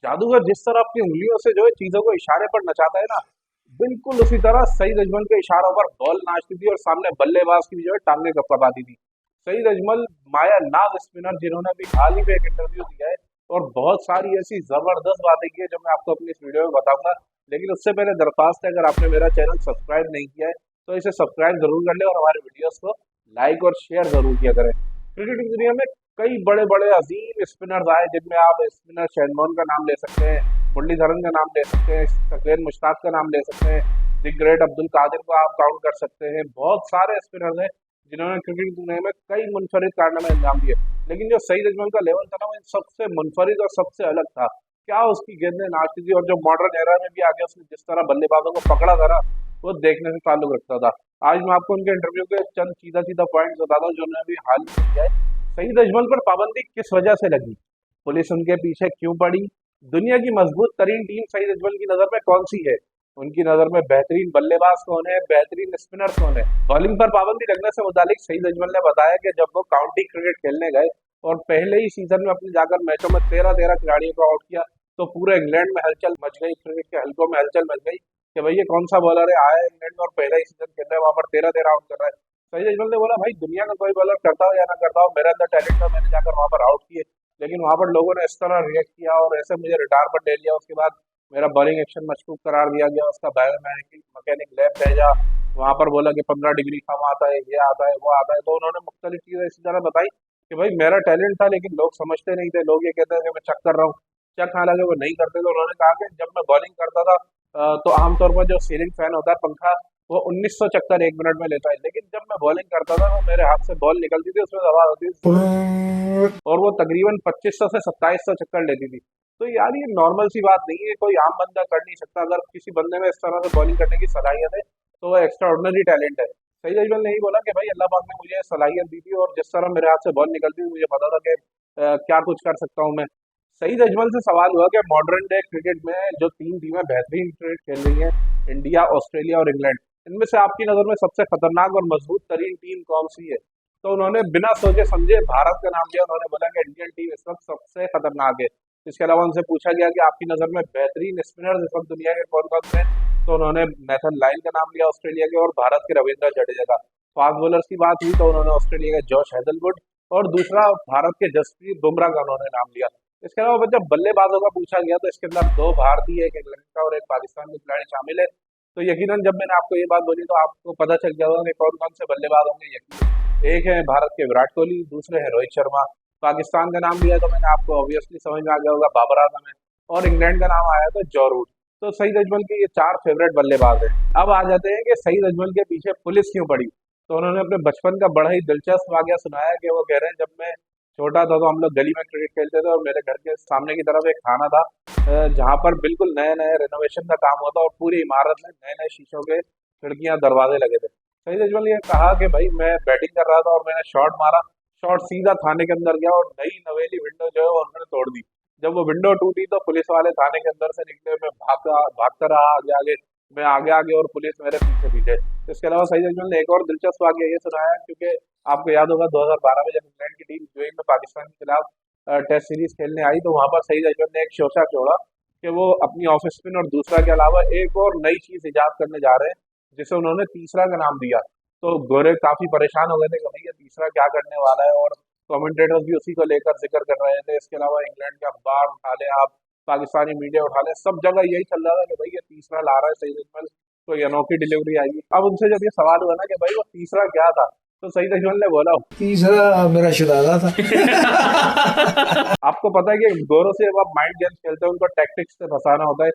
जादूगर जिस तरह अपनी उंगलियों से जो है चीजों को इशारे पर नचाता है ना, बिल्कुल उसी तरह सईद अजमल के इशारों पर बॉल नाचती थी और सामने बल्लेबाज की भी जो है टांगे कपकपाती थी। सईद अजमल माया नाग स्पिनर जिन्होंने अभी हाल ही में एक इंटरव्यू दिया है और बहुत सारी ऐसी जबरदस्त बातें की है जो मैं आपको अपनी इस वीडियो में बताऊंगा। लेकिन उससे पहले दरख्वास्त है, अगर आपने मेरा चैनल सब्सक्राइब नहीं किया है तो इसे सब्सक्राइब जरूर कर ले और हमारे वीडियोस को लाइक और शेयर जरूर किया करें। क्रिकेट की दुनिया में कई बड़े बड़े अजीम स्पिनर्स आए जिनमें आप स्पिनर शैनमोन का नाम ले सकते हैं, मुरलीधरन का नाम ले सकते हैं, शकील मुश्ताक का नाम ले सकते हैं, द ग्रेट अब्दुल कादिर को आप काउंट कर सकते हैं। बहुत सारे स्पिनर्स हैं जिन्होंने क्रिकेट की दुनिया में कई मुनफरिद कारनामे अंजाम दिए। लेकिन जो सईद अजमल का लेवल था ना, वो इन सबसे मुनफरिद और सबसे अलग था। क्या उसकी गेंदें नाचती थी और जो मॉडर्न एरा में भी आगे उसने जिस तरह बल्लेबाजों को पकड़ा था ना, वो देखने से ताल्लुक रखता था। आज मैं आपको उनके इंटरव्यू के चंद सीधा सीधा पॉइंट्स बताता हूँ जो उन्होंने अभी हाल में किया है। सईद अजमल पर पाबंदी किस वजह से लगी, पुलिस उनके पीछे क्यों पड़ी, दुनिया की मजबूत तरीन टीम सईद अजमल की नजर में कौन सी है, उनकी नजर में बेहतरीन बल्लेबाज कौन है, बेहतरीन स्पिनर कौन है। बॉलिंग पर पाबंदी लगने से मुतालिक सईद अजमल ने बताया कि जब वो काउंटी क्रिकेट खेलने गए और पहले ही सीजन में अपने जाकर मैचों में 13-13 खिलाड़ियों को आउट किया तो पूरे इंग्लैंड में हलचल मच गई, क्रिकेट के हलकों में हलचल मच गई कि भाई ये कौन सा बॉलर है, आया है इंग्लैंड में और पहला ही सीजन खेल रहा है, वहां पर 13-13 आउट कर रहा है। सईद अजमल ने बोला भाई दुनिया का कोई बॉलर करता हो या ना करता हो, मेरे अंदर टैलेंट था, मैंने जाकर वहां पर आउट किए। लेकिन वहां पर लोगों ने इस तरह रिएक्ट किया और ऐसे मुझे रिटायरमेंट ले लिया। उसके बाद मेरा बॉलिंग एक्शन मशकूक करार दिया गया, उसका बायोमैकेनिक लैब भेजा, वहां पर बोला कि 15 डिग्री कम आता है, ये आता है, वो आता है। तो उन्होंने मुख्तलिफ चीजें इसी तरह बताई कि भाई मेरा टैलेंट था लेकिन लोग समझते नहीं थे, लोग ये कहते थे कि मैं चक कर रहा हूँ, चक हालांकि वो नहीं करते। तो उन्होंने कहा कि जब मैं बॉलिंग करता था तो आमतौर पर जो सीलिंग फैन होता है पंखा, वो 1900 चक्कर 1 मिनट में लेता है, लेकिन जब मैं बॉलिंग करता था तो मेरे हाथ से बॉल निकलती थी, उसमें हवा होती थी और वो तकरीबन 2500 से 2700 चक्कर लेती थी। तो यार ये नॉर्मल सी बात नहीं है, कोई आम बंदा कर नहीं सकता। अगर किसी बंदे में इस तरह से बॉलिंग करने की सलाहियत है तो वो एक्स्ट्रा ऑर्डिनरी टैलेंट है। सईद अजमल ने ही बोला कि भाई अल्लाह पाक ने मुझे सलाहियत दी थी और जिस तरह मेरे हाथ से बॉल निकलती थी मुझे पता था कि क्या कुछ कर सकता हूँ मैं। सईद अजमल से सवाल हुआ कि मॉडर्न डे क्रिकेट में जो 3 टीमें बेहतरीन क्रिकेट खेल रही हैं, इंडिया, ऑस्ट्रेलिया और इंग्लैंड, इनमें से आपकी नज़र में सबसे खतरनाक और मजबूत तरीन टीम कौन सी है। तो उन्होंने बिना सोचे समझे भारत का नाम लिया। उन्होंने बोला कि इंडियन टीम इस वक्त सबसे खतरनाक है। इसके अलावा उनसे पूछा गया कि आपकी नज़र में बेहतरीन स्पिनर इस वक्त दुनिया के कौन कौन से हैं, तो उन्होंने नेथन लाइन का नाम लिया ऑस्ट्रेलिया के और भारत के रविंद्र जडेजा का। फास्ट बॉलर्स की बात हुई तो उन्होंने ऑस्ट्रेलिया के जॉश हेजलवुड और दूसरा भारत के जसप्रीत बुमराह का उन्होंने नाम लिया। इसके अलावा जब बल्लेबाजों का पूछा गया तो इसके अंदर 2 भारतीय, एक इंग्लैंड का और एक पाकिस्तान के खिलाड़ी शामिल है। तो यकीनन जब मैंने आपको ये बात बोली तो आपको पता चल गया होगा कि कौन कौन से बल्लेबाज होंगे। यकीन एक है भारत के विराट कोहली, दूसरे हैं रोहित शर्मा। पाकिस्तान का नाम लिया तो मैंने आपको ऑब्वियसली समझ में आ गया होगा बाबर आजम है, और इंग्लैंड का नाम आया तो जॉ रूट। तो सईद अजमल के ये 4 फेवरेट बल्लेबाज हैं। अब आ जाते हैं कि सईद अजमल के पीछे पुलिस क्यों पड़ी। तो उन्होंने अपने बचपन का बड़ा ही दिलचस्प वाकया सुनाया कि वो कह रहे हैं जब मैं छोटा था तो हम लोग गली में क्रिकेट खेलते थे और मेरे घर के सामने की तरफ एक थाना था जहाँ पर बिल्कुल नए नए रेनोवेशन का काम होता और पूरी इमारत में नए नए शीशों के खिड़कियां दरवाजे लगे थे। सईद अजमल ने कहा कि भाई मैं बैटिंग कर रहा था और मैंने शॉट मारा, शॉट सीधा थाने के अंदर गया और नई नवेली विंडो जो है वो उन्होंने तोड़ दी। जब वो विंडो टूटी तो पुलिस वाले थाने के अंदर से निकले, मैं भागता रहा आगे आगे, मैं आगे आगे और पुलिस मेरे पीछे पीछे। इसके अलावा सईद अजमल ने एक और दिलचस्प वाकया ये सुनाया, क्योंकि आपको याद होगा 2012 में जब इंग्लैंड की टीम यूएई में पाकिस्तान के खिलाफ टेस्ट सीरीज खेलने आई तो वहां पर सईद अजमल ने एक शोशा छोड़ा कि वो अपनी ऑफ स्पिन और दूसरा के अलावा एक और नई चीज इजाद करने जा रहे हैं जिसे उन्होंने तीसरा का नाम दिया। तो गोरे काफी परेशान हो गए थे कि भाई ये तीसरा क्या करने वाला है, और कमेंटेटर्स भी उसी को लेकर जिक्र कर रहे थे। इसके अलावा इंग्लैंड के अखबार उठा ले आप, पाकिस्तानी मीडिया उठा ले, सब जगह यही चल रहा था कि भाई ये तीसरा ला रहा है सईद अजमल, तो ये अनोखी डिलीवरी आएगी। अब उनसे जब ये सवाल हुआ ना कि भाई वो तीसरा क्या था, तो सईद अजमल ने बोला तीसरा मेरा शरारा था। आपको पता है कि गोरों से जब आप माइंड गेम्स खेलते हैं उनको टैक्टिक्स से फंसाना होता है।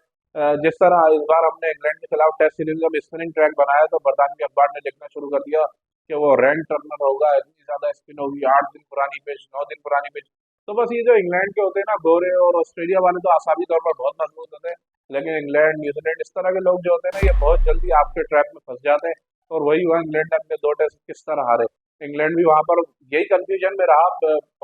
जिस तरह इस बार हमने इंग्लैंड के खिलाफ टेस्ट सीरीज में स्पिनिंग ट्रैक बनाया तो बरतानवी अखबार ने लिखना शुरू कर दिया कि वो रैन टर्नर होगा, इतनी ज्यादा स्पिन होगी, 8 दिन पुरानी पिच, 9 दिन पुरानी पिच। तो बस ये जो इंग्लैंड के होते हैं ना गोरे, और ऑस्ट्रेलिया वाले तो आसामी तौर पर बहुत मजबूत होते हैं, लेकिन इंग्लैंड, न्यूजीलैंड, इस तरह के लोग जो होते हैं ना ये बहुत जल्दी आपके ट्रैप में फंस जाते हैं। और वही हुआ, इंग्लैंड ने अपने 2 टेस्ट किस तरह हारे। इंग्लैंड भी वहां पर यही कंफ्यूजन में रहा,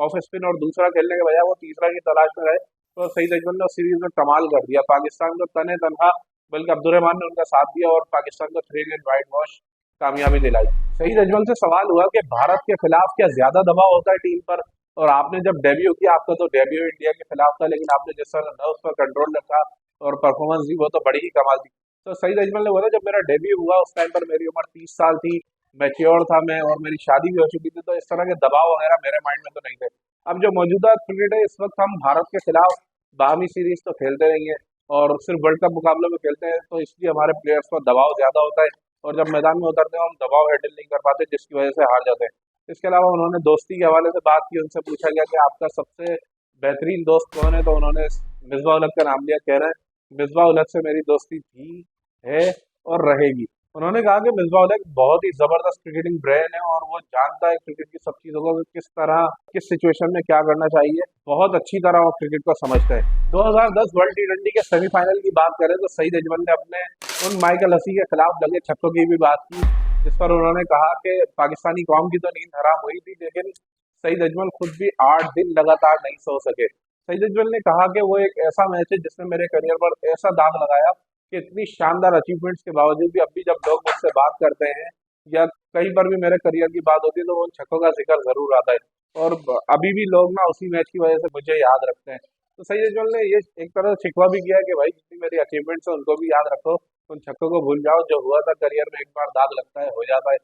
ऑफ स्पिन और दूसरा खेलने के बजाय वो तीसरा की तलाश में रहे। तो सईद अजमल ने उस सीरीज में कमाल कर दिया, पाकिस्तान को तने तनहा, बल्कि अब्दुर्रहमान ने उनका साथ दिया और पाकिस्तान को 3 विकेट वाइट वॉश कामयाबी दिलाई। सईद अजमल से सवाल हुआ कि भारत के खिलाफ क्या ज्यादा दबाव होता है टीम पर, और आपने जब डेब्यू किया, आपका तो डेब्यू इंडिया के खिलाफ था, लेकिन आपने जिस तरह नर्व्स पर कंट्रोल रखा और परफॉर्मेंस दी, वो तो बड़ी ही कमाल थी। तो सईद अजमल ने बोला, जब मेरा डेब्यू हुआ उस टाइम पर मेरी उम्र 30 साल थी, मैच्योर था मैं, और मेरी शादी भी हो चुकी थी, तो इस तरह के दबाव वगैरह मेरे माइंड में तो नहीं थे। अब जो मौजूदा क्रिकेट है, इस वक्त हम भारत के खिलाफ बाहमी सीरीज तो खेलते नहीं है, और सिर्फ वर्ल्ड कप मुकाबलों में खेलते हैं, तो इसलिए हमारे प्लेयर्स पर दबाव ज्यादा होता है, और जब मैदान में उतरते हैं हम दबाव हैंडल नहीं कर पाते, जिसकी वजह से हार जाते हैं। इसके अलावा उन्होंने दोस्ती के हवाले से बात की, उनसे पूछा गया कि आपका सबसे बेहतरीन दोस्त कौन है, तो उन्होंने मिसबा उल हक का नाम लिया। कह रहे हैं मिसबा उल हक से मेरी दोस्ती थी, है और रहेगी। उन्होंने कहा कि मिसबा उल हक बहुत ही जबरदस्त क्रिकेटिंग ब्रेन है, और वो जानता है क्रिकेट की सब चीजों को कि किस तरह किस सिचुएशन में क्या करना चाहिए, बहुत अच्छी तरह वो क्रिकेट को समझता है। 2010 वर्ल्ड टी20 के सेमीफाइनल की बात करें तो सईद अजमल ने अपने उन माइकल हसी के खिलाफ लगे छक्कों की भी बात की, जिस पर उन्होंने कहा कि पाकिस्तानी कौम की तो नींद हराम हुई थी, लेकिन सईद अजमल खुद भी 8 दिन लगातार नहीं सो सके। सईद अजमल ने कहा कि वो एक ऐसा मैच है जिसने मेरे करियर पर ऐसा दाग लगाया कि इतनी शानदार अचीवमेंट्स के बावजूद भी अब भी जब लोग मुझसे बात करते हैं, या कहीं पर भी मेरे करियर की बात होती है, तो वो उन छक्कों का जिक्र जरूर आता है, और अभी भी लोग ना उसी मैच की वजह से मुझे याद रखते हैं। तो सईद अजमल ने ये एक तरह से शिकवा भी किया है कि भाई जितनी मेरी अचीवमेंट्स है उनको भी याद रखो, उन छक्कों को भूल जाओ, जो हुआ था करियर में एक बार दाग लगता है, हो जाता है।